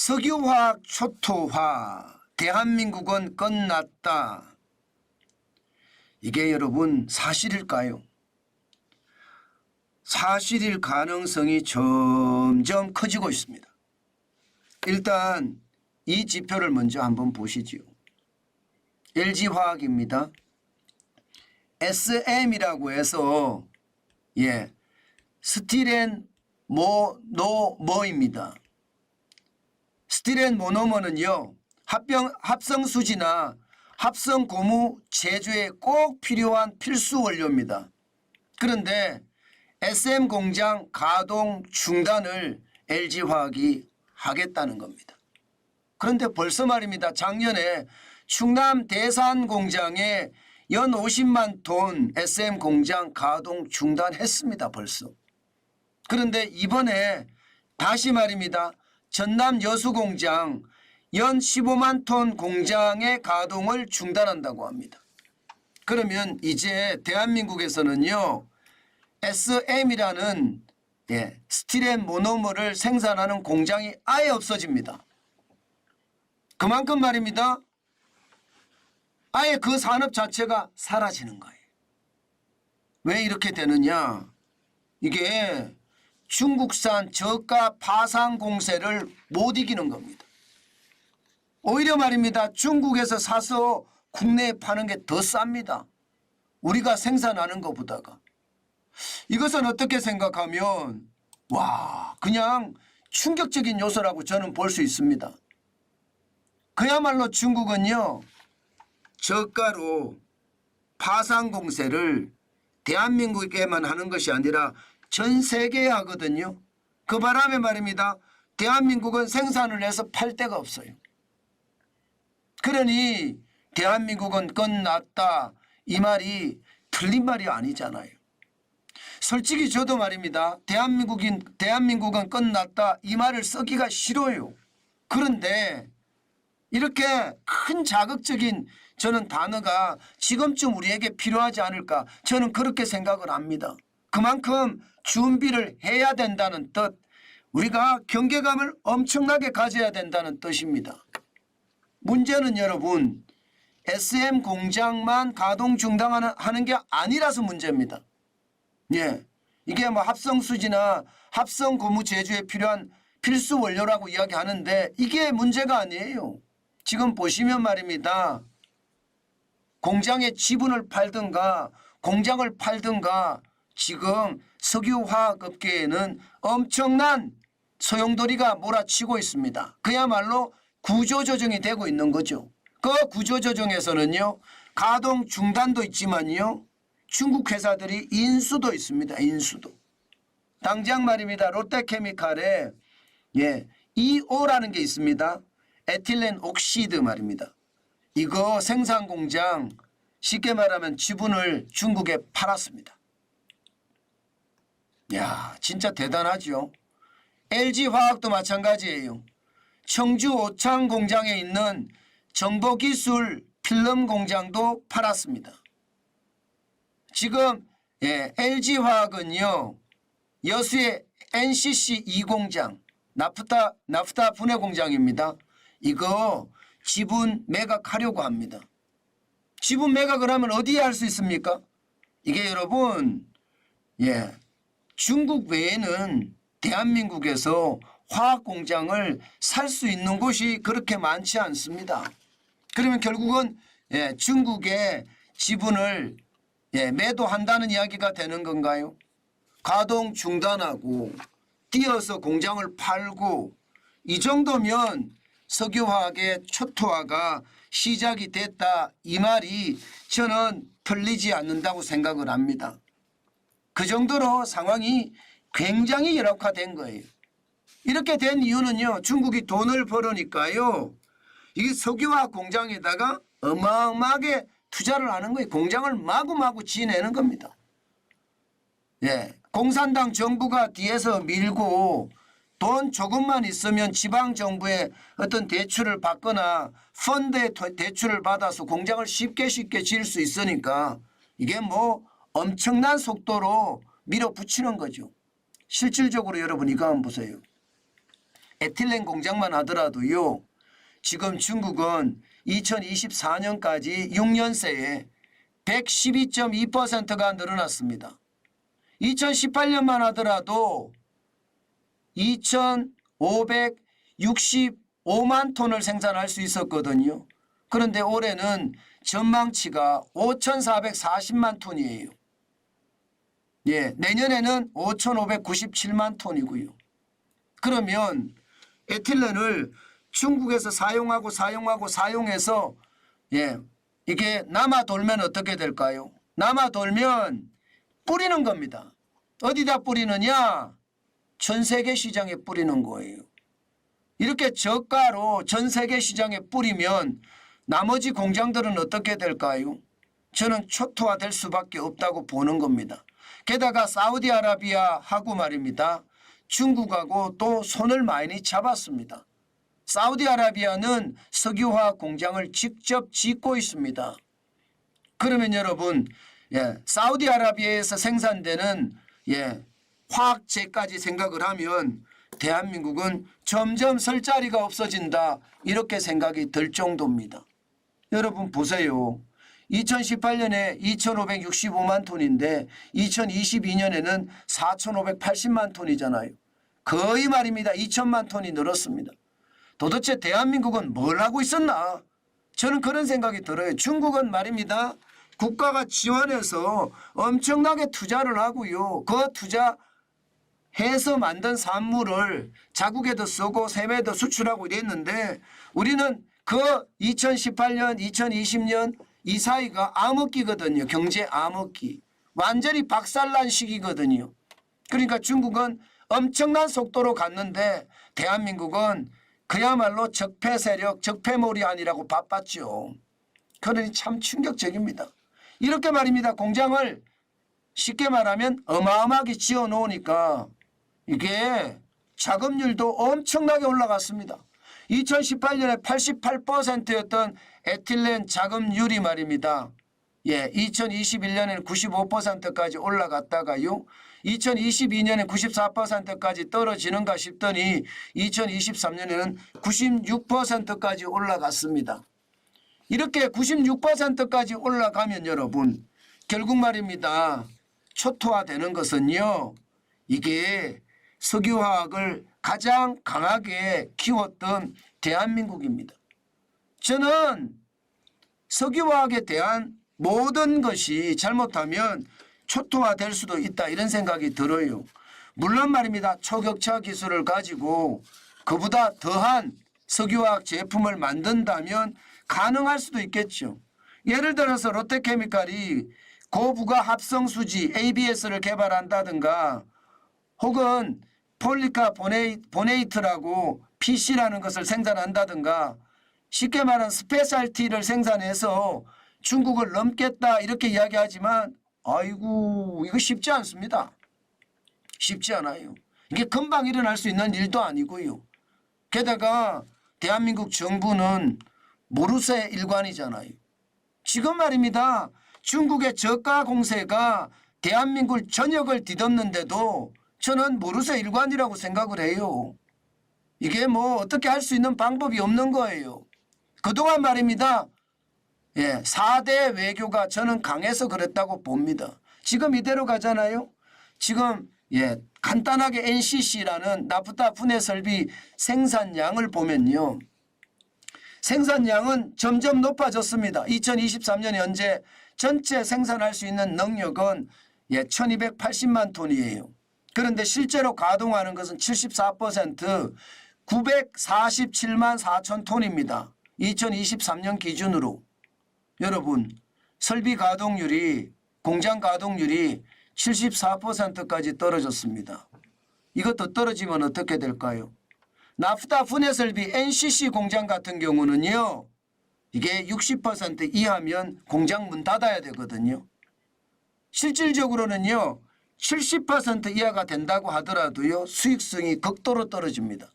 석유화학 초토화, 대한민국은 끝났다. 이게 여러분 사실일까요? 사실일 가능성이 점점 커지고 있습니다. 일단 이 지표를 먼저 한번 보시죠. LG화학입니다. SM이라고 해서 스틸앤 모노머입니다. 스틸앤 모노머는요, 합성수지나 합성고무 제조에 꼭 필요한 필수 원료입니다. 그런데 SM 공장 가동 중단을 LG화학이 하겠다는 겁니다. 그런데 벌써 말입니다. 작년에 충남 대산 공장에 연 50만 톤 SM 공장 가동 중단했습니다. 벌써. 그런데 이번에 다시 말입니다. 전남 여수공장 연 15만 톤 공장의 가동을 중단한다고 합니다. 그러면 이제 대한민국에서는요, SM이라는 스틸앤 모노머를 생산하는 공장이 아예 없어집니다. 그만큼 말입니다. 아예 그 산업 자체가 사라지는 거예요. 왜 이렇게 되느냐? 이게 중국산 저가 파상 공세를 못 이기는 겁니다. 오히려 말입니다. 중국에서 사서 국내에 파는 게 더 쌉니다. 우리가 생산하는 것보다가. 이것은 어떻게 생각하면 그냥 충격적인 요소라고 저는 볼 수 있습니다. 그야말로 중국은요, 저가로 파상 공세를 대한민국에만 하는 것이 아니라 전 세계에 하거든요. 그 바람에 말입니다. 대한민국은 생산을 해서 팔 데가 없어요. 그러니 대한민국은 끝났다, 이 말이 틀린 말이 아니잖아요. 솔직히 저도 말입니다. 대한민국은 끝났다, 이 말을 쓰기가 싫어요. 그런데 이렇게 큰 자극적인 저는 단어가 지금쯤 우리에게 필요하지 않을까, 저는 그렇게 생각을 합니다. 그만큼 준비를 해야 된다는 뜻, 우리가 경계감을 엄청나게 가져야 된다는 뜻입니다. 문제는 여러분, SM 공장만 가동 중단하는 게 아니라서 문제입니다. 이게 뭐 합성수지나 합성고무 제조에 필요한 필수 원료라고 이야기하는데 이게 문제가 아니에요. 지금 보시면 말입니다. 공장의 지분을 팔든가 공장을 팔든가 지금 석유화학업계에는 엄청난 소용돌이가 몰아치고 있습니다. 그야말로 구조조정이 되고 있는 거죠. 그 구조조정에서는요, 가동 중단도 있지만요, 중국 회사들이 인수도 있습니다. 인수도. 당장 말입니다. 롯데케미칼에 EO라는 게 있습니다. 에틸렌 옥시드 말입니다. 이거 생산 공장 쉽게 말하면 지분을 중국에 팔았습니다. 진짜 대단하죠. LG화학도 마찬가지예요. 청주 오창 공장에 있는 정보기술 필름 공장도 팔았습니다. 지금 LG화학은요, 여수의 NCC 2공장 나프타 분해 공장입니다. 이거 지분 매각하려고 합니다. 지분 매각을 하면 어디에 할 수 있습니까? 이게 여러분 중국 외에는 대한민국에서 화학공장을 살 수 있는 곳이 그렇게 많지 않습니다. 그러면 결국은 중국의 지분을 매도한다는 이야기가 되는 건가요? 가동 중단하고 뛰어서 공장을 팔고 이 정도면 석유화학의 초토화가 시작이 됐다, 이 말이 저는 틀리지 않는다고 생각을 합니다. 그 정도로 상황이 굉장히 열악화된 거예요. 이렇게 된 이유는요, 중국이 돈을 벌으니까요, 이 석유화학 공장에다가 어마어마하게 투자를 하는 거예요. 공장을 마구마구 지내는 겁니다. 공산당 정부가 뒤에서 밀고 돈 조금만 있으면 지방정부의 어떤 대출을 받거나 펀드의 대출을 받아서 공장을 쉽게 지을 수 있으니까 이게 뭐 엄청난 속도로 밀어붙이는 거죠. 실질적으로 여러분 이거 한번 보세요. 에틸렌 공장만 하더라도요. 지금 중국은 2024년까지 6년 새에 112.2%가 늘어났습니다. 2018년만 하더라도 2,565만 톤을 생산할 수 있었거든요. 그런데 올해는 전망치가 5,440만 톤이에요. 예, 내년에는 5,597만 톤이고요. 그러면 에틸렌을 중국에서 사용해서 이게 남아 돌면 어떻게 될까요? 남아 돌면 뿌리는 겁니다. 어디다 뿌리느냐? 전 세계 시장에 뿌리는 거예요. 이렇게 저가로 전 세계 시장에 뿌리면 나머지 공장들은 어떻게 될까요? 저는 초토화될 수밖에 없다고 보는 겁니다. 게다가 사우디아라비아하고 말입니다. 중국하고 또 손을 많이 잡았습니다. 사우디아라비아는 석유화학 공장을 직접 짓고 있습니다. 그러면 여러분, 사우디아라비아에서 생산되는 화학재까지 생각을 하면 대한민국은 점점 설 자리가 없어진다, 이렇게 생각이 들 정도입니다. 여러분 보세요. 2018년에 2,565만 톤인데 2022년에는 4,580만 톤이잖아요. 거의 말입니다. 2천만 톤이 늘었습니다. 도대체 대한민국은 뭘 하고 있었나? 저는 그런 생각이 들어요. 중국은 말입니다. 국가가 지원해서 엄청나게 투자를 하고요. 그 투자해서 만든 산물을 자국에도 쓰고 세계에도 수출하고 이랬는데 우리는 그 2018년, 2020년 이 사이가 암흑기거든요. 경제 암흑기. 완전히 박살난 시기거든요. 그러니까 중국은 엄청난 속도로 갔는데 대한민국은 그야말로 적폐 세력, 적폐몰이 아니라고 바빴죠. 그러니 참 충격적입니다. 이렇게 말입니다. 공장을 쉽게 말하면 어마어마하게 지어 놓으니까 이게 작업률도 엄청나게 올라갔습니다. 2018년에 88%였던 에틸렌 작업률이 말입니다. 2021년에는 95%까지 올라갔다가요. 2022년에 94%까지 떨어지는가 싶더니 2023년에는 96%까지 올라갔습니다. 이렇게 96%까지 올라가면 여러분 결국 말입니다. 초토화되는 것은요. 이게 석유화학을 가장 강하게 키웠던 대한민국입니다. 저는 석유화학에 대한 모든 것이 잘못하면 초토화될 수도 있다, 이런 생각이 들어요. 물론 말입니다. 초격차 기술을 가지고 그보다 더한 석유화학 제품을 만든다면 가능할 수도 있겠죠. 예를 들어서 롯데케미칼이 고부가 합성수지 ABS를 개발한다든가 혹은 폴리카보네이트라고 PC라는 것을 생산한다든가 쉽게 말하는 스페셜티를 생산해서 중국을 넘겠다 이렇게 이야기하지만 아이고 이거 쉽지 않습니다. 쉽지 않아요. 이게 금방 일어날 수 있는 일도 아니고요. 게다가 대한민국 정부는 모르쇠 일관이잖아요. 지금 말입니다. 중국의 저가 공세가 대한민국 전역을 뒤덮는데도 저는 모르쇠 일관이라고 생각을 해요. 이게 뭐 어떻게 할 수 있는 방법이 없는 거예요. 그동안 말입니다. 4대 외교가 저는 강해서 그랬다고 봅니다. 지금 이대로 가잖아요. 지금 간단하게 NCC라는 나프타 분해 설비 생산량을 보면요. 생산량은 점점 높아졌습니다. 2023년 현재 전체 생산할 수 있는 능력은 1280만 톤이에요. 그런데 실제로 가동하는 것은 74% 947만 4천 톤입니다. 2023년 기준으로. 여러분 설비 가동률이 공장 가동률이 74%까지 떨어졌습니다. 이것도 떨어지면 어떻게 될까요? 나프타 분해 설비 NCC 공장 같은 경우는요. 이게 60% 이하면 공장 문 닫아야 되거든요. 실질적으로는요. 70% 이하가 된다고 하더라도요. 수익성이 극도로 떨어집니다.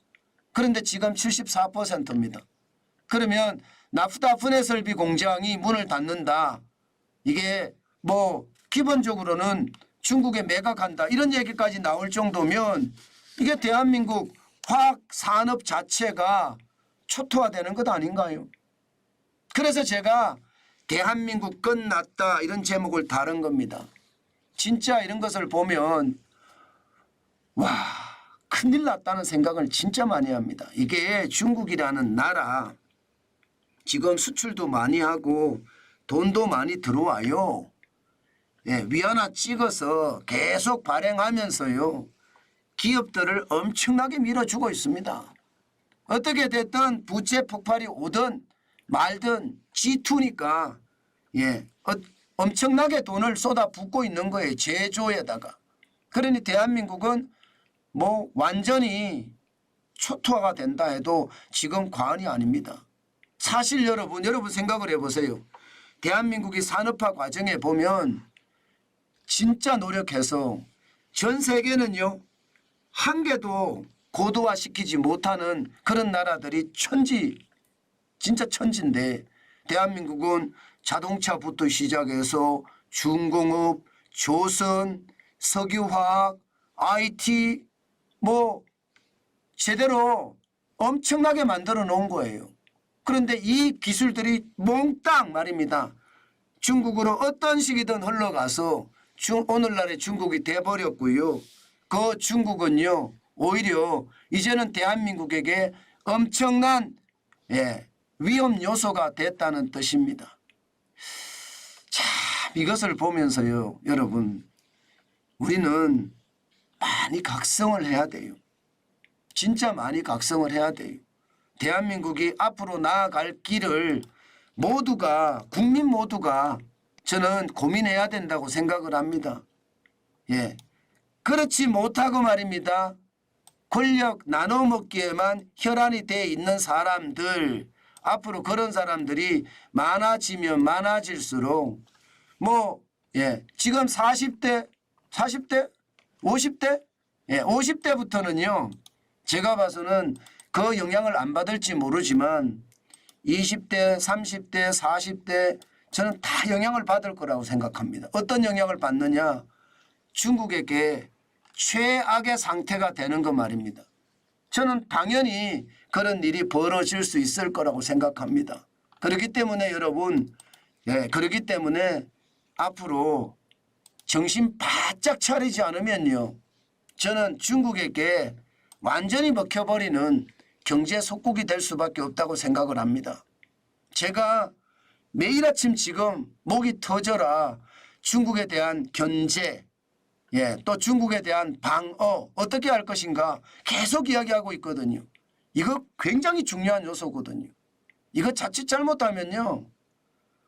그런데 지금 74%입니다. 그러면 나프타 분해 설비 공장이 문을 닫는다. 이게 뭐 기본적으로는 중국에 매각한다. 이런 얘기까지 나올 정도면 이게 대한민국 화학 산업 자체가 초토화되는 것 아닌가요? 그래서 제가 대한민국 끝났다 이런 제목을 다룬 겁니다. 진짜 이런 것을 보면 와 큰일 났다는 생각을 진짜 많이 합니다. 이게 중국이라는 나라 지금 수출도 많이 하고 돈도 많이 들어와요. 예, 위안화 찍어서 계속 발행하면서요. 기업들을 엄청나게 밀어주고 있습니다. 어떻게 됐든 부채 폭발이 오든 말든 G2니까 예, 엄청나게 돈을 쏟아붓고 있는 거예요. 제조에다가. 그러니 대한민국은 뭐 완전히 초토화가 된다 해도 지금 과언이 아닙니다. 사실 여러분 생각을 해보세요. 대한민국이 산업화 과정에 보면 진짜 노력해서 전 세계는요. 한 개도 고도화시키지 못하는 그런 나라들이 진짜 천지인데 대한민국은 자동차부터 시작해서 중공업, 조선, 석유화학, IT 뭐 제대로 엄청나게 만들어 놓은 거예요. 그런데 이 기술들이 몽땅 말입니다. 중국으로 어떤 식이든 흘러가서 오늘날의 중국이 돼버렸고요. 그 중국은요. 오히려 이제는 대한민국에게 엄청난 위험 요소가 됐다는 뜻입니다. 참 이것을 보면서요. 여러분 우리는 많이 각성을 해야 돼요. 진짜 많이 각성을 해야 돼요. 대한민국이 앞으로 나아갈 길을 국민 모두가 저는 고민해야 된다고 생각을 합니다. 예. 그렇지 못하고 말입니다. 권력 나눠먹기에만 혈안이 돼 있는 사람들 앞으로 그런 사람들이 많아지면 많아질수록 지금 40대 50대 50대부터는요. 제가 봐서는 그 영향을 안 받을지 모르지만 20대 30대 40대 저는 다 영향을 받을 거라고 생각합니다. 어떤 영향을 받느냐. 중국에게 최악의 상태가 되는 것 말입니다. 저는 당연히 그런 일이 벌어질 수 있을 거라고 생각합니다. 그렇기 때문에 여러분 그렇기 때문에 앞으로 정신 바짝 차리지 않으면요. 저는 중국에게 완전히 먹혀버리는 경제 속국이 될 수밖에 없다고 생각을 합니다. 제가 매일 아침 지금 목이 터져라 중국에 대한 견제 또 중국에 대한 방어 어떻게 할 것인가 계속 이야기하고 있거든요. 이거 굉장히 중요한 요소거든요. 이거 자칫 잘못하면요.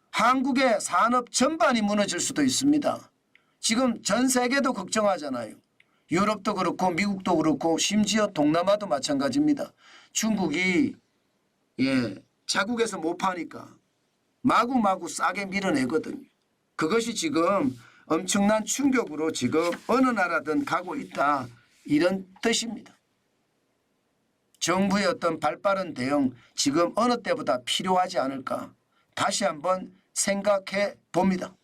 한국의 산업 전반이 무너질 수도 있습니다. 지금 전 세계도 걱정하잖아요. 유럽도 그렇고 미국도 그렇고 심지어 동남아도 마찬가지입니다. 중국이 자국에서 못 파니까 마구마구 싸게 밀어내거든요. 그것이 지금 엄청난 충격으로 지금 어느 나라든 가고 있다 이런 뜻입니다. 정부의 어떤 발빠른 대응 지금 어느 때보다 필요하지 않을까 다시 한번 생각해 봅니다.